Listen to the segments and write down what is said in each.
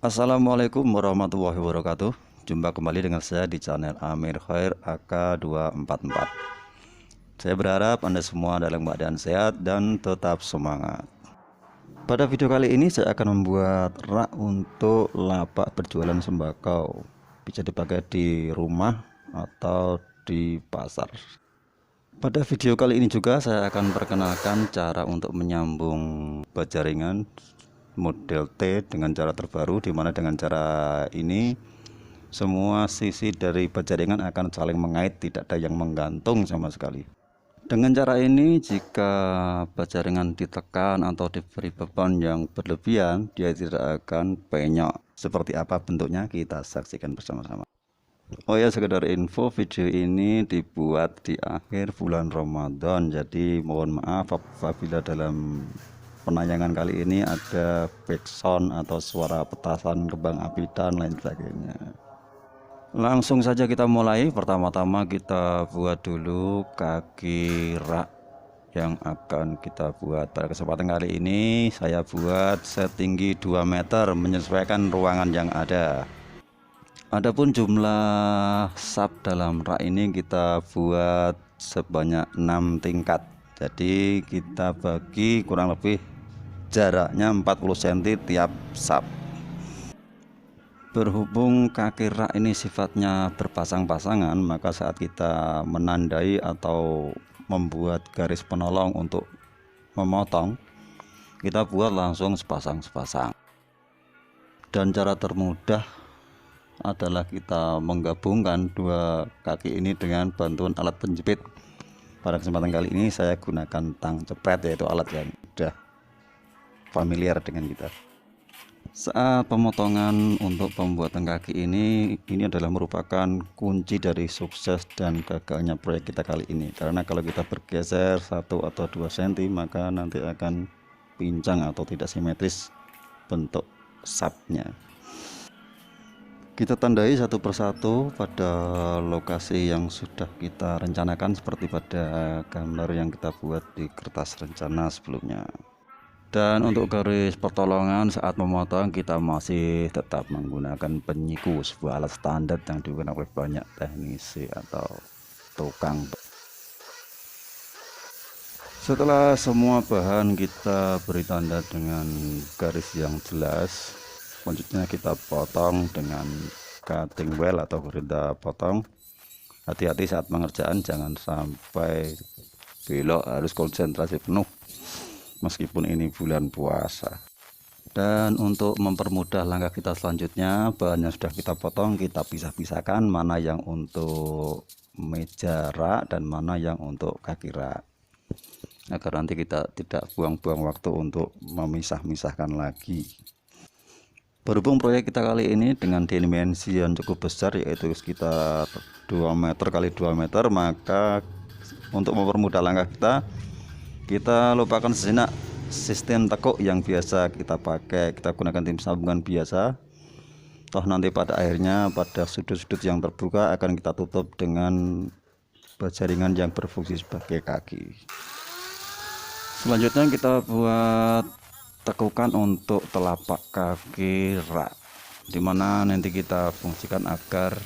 Assalamualaikum warahmatullahi wabarakatuh. Jumpa kembali dengan saya di channel Amir Khair AK244. Saya berharap Anda semua dalam keadaan sehat dan tetap semangat. Pada video kali ini saya akan membuat rak untuk lapak berjualan sembako. Bisa dipakai di rumah atau di pasar. Pada video kali ini juga saya akan perkenalkan cara untuk menyambung bajaringan model T dengan cara terbaru, di mana dengan cara ini semua sisi dari bajaringan akan saling mengait, tidak ada yang menggantung sama sekali. Dengan cara ini, jika bajaringan ditekan atau diberi beban yang berlebihan, dia tidak akan penyok. Seperti apa bentuknya, kita saksikan bersama-sama. Oh ya, sekedar info, video ini dibuat di akhir bulan Ramadan, jadi mohon maaf apabila dalam penayangan kali ini ada backsound atau suara petasan kembang api dan lain sebagainya. Langsung saja kita mulai. Pertama-tama kita buat dulu kaki rak yang akan kita buat. Pada kesempatan kali ini saya buat setinggi 2 meter menyesuaikan ruangan yang ada. Adapun jumlah sub dalam rak ini kita buat sebanyak 6 tingkat. Jadi kita bagi kurang lebih jaraknya 40 cm tiap sub. Berhubung kaki rak ini sifatnya berpasang-pasangan, maka saat kita menandai atau membuat garis penolong untuk memotong, kita buat langsung sepasang-sepasang. Dan cara termudah adalah kita menggabungkan dua kaki ini dengan bantuan alat penjepit. Pada kesempatan kali ini saya gunakan tang cepret, yaitu alat yang sudah familiar dengan kita. Saat pemotongan untuk pembuatan kaki ini adalah merupakan kunci dari sukses dan gagalnya proyek kita kali ini. Karena kalau kita bergeser 1 atau 2 cm, maka nanti akan pincang atau tidak simetris bentuk sapnya. Kita tandai satu persatu pada lokasi yang sudah kita rencanakan, seperti pada gambar yang kita buat di kertas rencana sebelumnya. Dan untuk garis pertolongan saat memotong, kita masih tetap menggunakan penyiku, sebuah alat standar yang digunakan oleh banyak teknisi atau tukang. Setelah semua bahan kita beri tanda dengan garis yang jelas, selanjutnya kita potong dengan cutting wheel atau gerinda potong. Hati-hati saat pengerjaan, jangan sampai belok, harus konsentrasi penuh meskipun ini bulan puasa. Dan untuk mempermudah langkah kita selanjutnya, bahan yang sudah kita potong kita pisah-pisahkan, mana yang untuk meja rak dan mana yang untuk kaki rak, agar nanti kita tidak buang-buang waktu untuk memisah-misahkan lagi. Berhubung proyek kita kali ini dengan dimensi yang cukup besar, yaitu sekitar 2 meter kali 2 meter, maka untuk mempermudah langkah kita lupakan sejenak sistem tekuk yang biasa kita pakai. Kita gunakan tim sambungan biasa. Toh nanti pada akhirnya pada sudut-sudut yang terbuka akan kita tutup dengan bajaringan yang berfungsi sebagai kaki. Selanjutnya kita buat tekukan untuk telapak kaki rak, dimana nanti kita fungsikan agar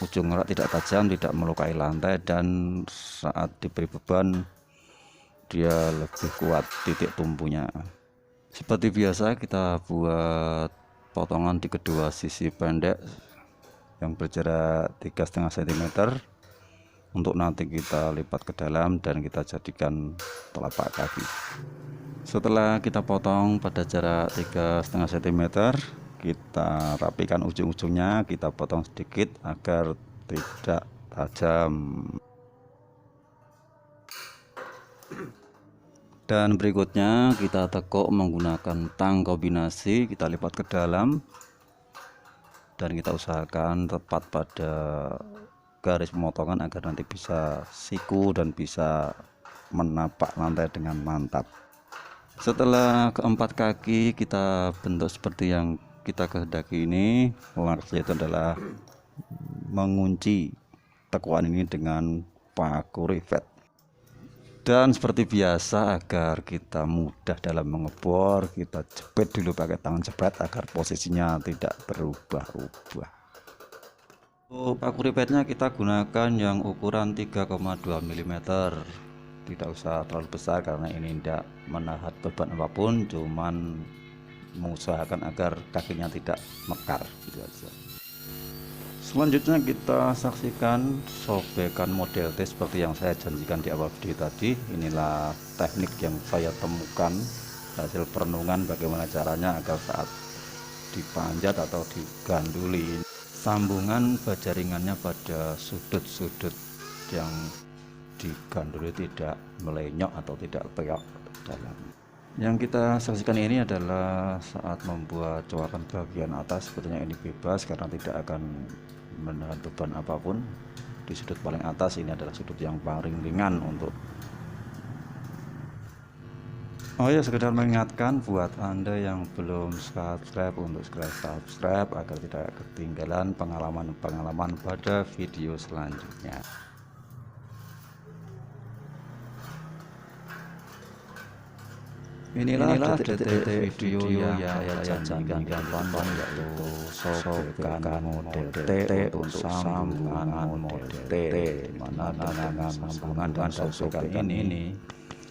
ujung rak tidak tajam, tidak melukai lantai, dan saat diberi beban dia lebih kuat titik tumpunya. Seperti biasa kita buat potongan di kedua sisi pendek yang berjarak 3,5 cm untuk nanti kita lipat ke dalam dan kita jadikan telapak kaki. Setelah kita potong pada jarak 3,5 cm, kita rapikan ujung-ujungnya, kita potong sedikit agar tidak tajam. Dan berikutnya kita tekuk menggunakan tang kombinasi, kita lipat ke dalam dan kita usahakan tepat pada garis pemotongan agar nanti bisa siku dan bisa menapak lantai dengan mantap. Setelah keempat kaki kita bentuk seperti yang kita kehendaki ini, maksudnya itu adalah mengunci tekuan ini dengan paku rivet. Dan seperti biasa, agar kita mudah dalam mengebor, kita jepit dulu pakai tangan jepret agar posisinya tidak berubah-ubah. Untuk paku ribetnya kita gunakan yang ukuran 3,2 mm. Tidak usah terlalu besar karena ini tidak menahan beban apapun, cuman mengusahakan agar kakinya tidak mekar gitu aja. Selanjutnya kita saksikan sobekan model T seperti yang saya janjikan di awal video tadi. Inilah teknik yang saya temukan hasil perenungan bagaimana caranya agar saat dipanjat atau diganduli sambungan baja ringannya pada sudut-sudut yang diganduli tidak melenyok atau tidak peyok dalam. Yang kita saksikan ini adalah saat membuat coakan bagian atas, sepertinya ini bebas karena tidak akan menahan beban apapun. Di sudut paling atas ini adalah sudut yang paling ringan untuk sekedar mengingatkan buat Anda yang belum subscribe untuk subscribe agar tidak ketinggalan pengalaman-pengalaman pada video selanjutnya. Inilah detik-detik video yang saya janjikan tonton, yaitu sobekan model T untuk sambungan model T, dimana dengan sambungan dan sobekan ini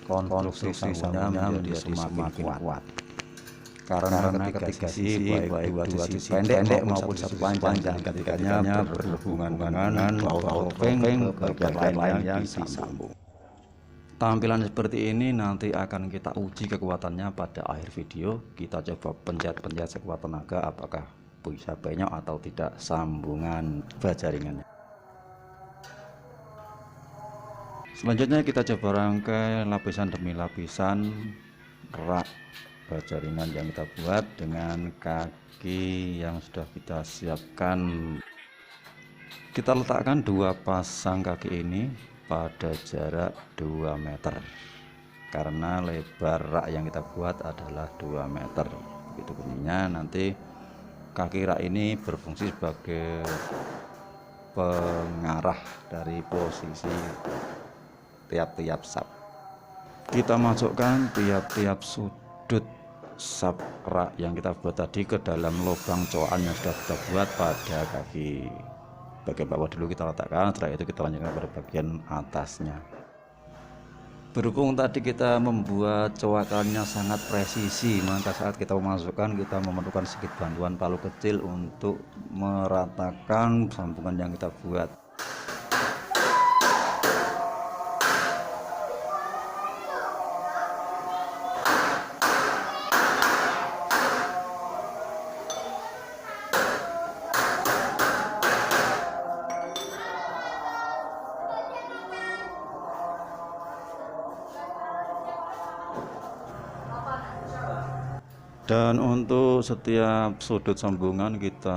konstruksi sambungnya menjadi semakin kuat karena ketiga sisi, baik dua sisi pendek maupun satu panjang, ketiganya berhubungan dengan baut topeng bagian lain yang disambung. Tampilan seperti ini nanti akan kita uji kekuatannya pada akhir video. Kita coba pencet-pencet sekuat tenaga apakah bisa penyok atau tidak sambungan baja ringannya. Selanjutnya kita coba rangkai lapisan demi lapisan rak baja ringan yang kita buat dengan kaki yang sudah kita siapkan. Kita letakkan dua pasang kaki ini pada jarak 2 meter karena lebar rak yang kita buat adalah 2 meter. Begitu bunyinya, nanti kaki rak ini berfungsi sebagai pengarah dari posisi tiap-tiap sub. Kita masukkan tiap-tiap sudut sub rak yang kita buat tadi ke dalam lubang coakan yang sudah kita buat pada kaki bagian bawah dulu kita letakkan, setelah itu kita lanjutkan pada bagian atasnya. Berhubung tadi kita membuat coakannya sangat presisi, maka saat kita memasukkan kita memerlukan sedikit bantuan palu kecil untuk meratakan sambungan yang kita buat. Dan untuk setiap sudut sambungan kita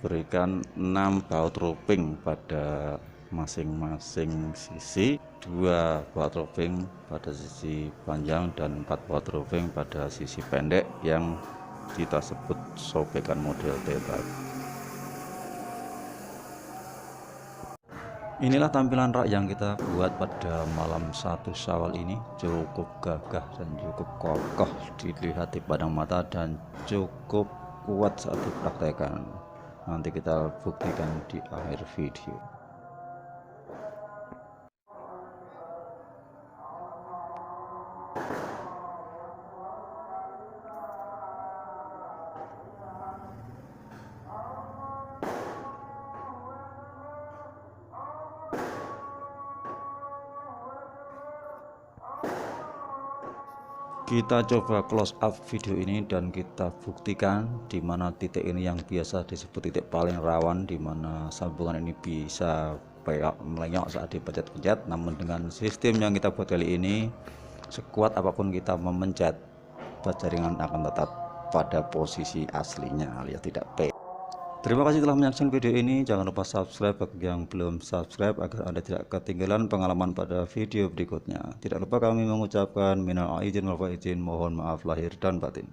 berikan 6 baut roping pada masing-masing sisi, 2 baut roping pada sisi panjang dan 4 baut roping pada sisi pendek yang kita sebut sobekan model T tadi. Inilah tampilan rak yang kita buat pada malam 1 Syawal ini. Cukup gagah dan cukup kokoh dilihat di pandang mata dan cukup kuat saat dipraktekkan. Nanti kita buktikan di akhir video. Kita coba close up video ini dan kita buktikan di mana titik ini yang biasa disebut titik paling rawan, di mana sambungan ini bisa melenyok saat dipencet-pencet. Namun dengan sistem yang kita buat kali ini, sekuat apapun kita memencet, baja ringan akan tetap pada posisi aslinya alias tidak peyok. Terima kasih telah menyaksikan video ini. Jangan lupa subscribe bagi yang belum subscribe agar Anda tidak ketinggalan pengalaman pada video berikutnya. Tidak lupa kami mengucapkan minal aidin wal faizin, mohon maaf lahir dan batin.